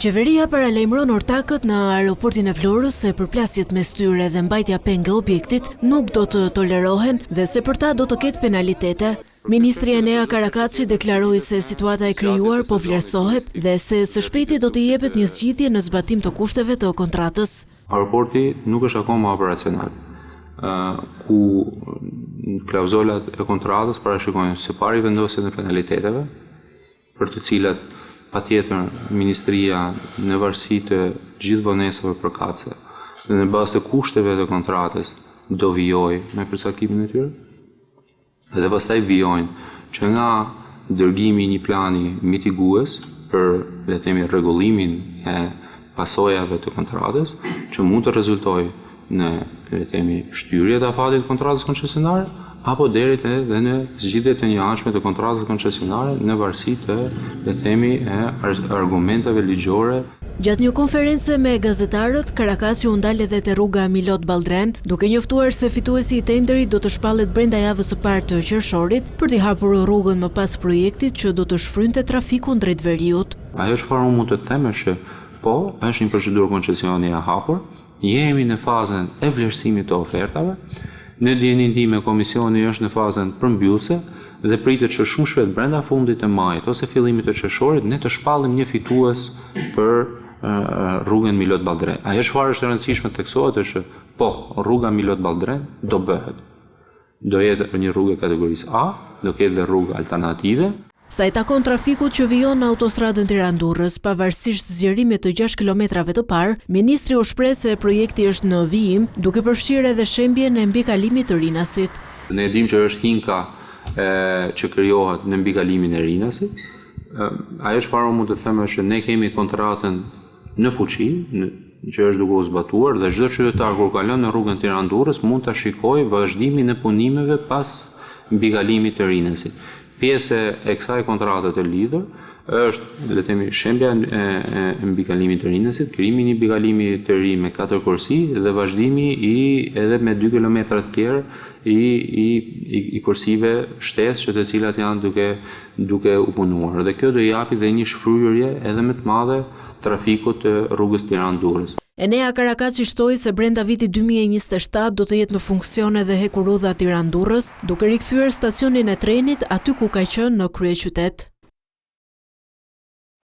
Qeveria paralajmëron ortakët në aeroportin e Florës se përplasjet mes tyre dhe mbajtja penge objektit nuk do të tolerohen dhe se për ta do të ketë penalitete. Ministri Enea Karakaçi deklaroi se situata e krijuar po vlerësohet dhe se së shpejti do të jepet një zgjidhje në zbatim të kushteve të kontratës. Aeroporti nuk është akoma operacional, ku klauzolat e kontratës parashikojnë së pari vendosjen e penaliteteve, për të cilat patjetër Ministria në varësi të gjithë vonesave përkatëse dhe në bazë të kushteve të kontratës do vijojë me përcaktimin e tyre. Dhe pastaj vijojnë që nga dërgimi i një plani mitigues për, le të themi, rregullimin e pasojave të kontratës, që mund të rezultojë në, le të themi, shtyrje të afatit të kontratës koncesionare, apo deri edhe në zgjidhje të njëanshme të kontratës koncesionare në varësi të, le të themi, argumenteve ligjore. Gjatë një konference me gazetarët, Karakaçi u ndal edhe te rruga Milot Balltren, duke njoftuar se fituesi i tenderit do të shpallet brenda javës së parë të qershorit për t'i hapur rrugën më pas projektit që do të shfrynte trafikun drejt veriut. Ajo çfarë unë mund të them është po, është një procedurë koncesioni e hapur, jemi në fazën e vlerësimit të ofertave. Në dijenin time komisioni është në fazën përmbyllëse dhe pritet që shumë shpejt brenda fundit të majit ose fillimit të qershorit ne të shpallim një fitues për rrugën Milot Balltren. Ajo çfarë është e rëndësishme të theksohet është po, rruga Milot Balltren do bëhet. Do jetë një rrugë kategorisë A, do ketë dhe rrugë alternative. Sa i takon trafikut që vijon në autostradën Tiranë-Durrës, pavarësisht zgjerimit të 6 kilometrave të parë, ministri u shpreh se projekti është në vijim, duke përfshirë edhe shembjen e mbikalimit të Rinasit. Ne dimë që është hinka që krijohet në mbikalimin e Rinasit. Ajo çfarë mund të them është që ne kemi kontratën në fuqi, që është duke u zbatuar dhe çdo qytetar kur kalon në rrugën Tiranë-Durrës mund ta shikojë vazhdimin e punimeve pas mbikalimit të Rinasit. Pjesë e kësaj kontrate të lidhur është, le të themi, shembja e mbikalimit të Rinasit, krijimi i një mbikalimi të ri me 4 kursi dhe vazhdimi edhe me 2 kilometra të tjerë i kursive shtesë që të cilat janë duke u punuar. Dhe kjo do japi dhe një shfryerje edhe më të madhe trafikut të rrugës Tiranë-Durrës. Enea Karakaçi shtoi se brenda vitit 2027 do të jetë në funksion edhe hekurudha Tiranë-Durrës, duke rikthyer stacionin e trenit aty ku ka qenë në kryeqytet.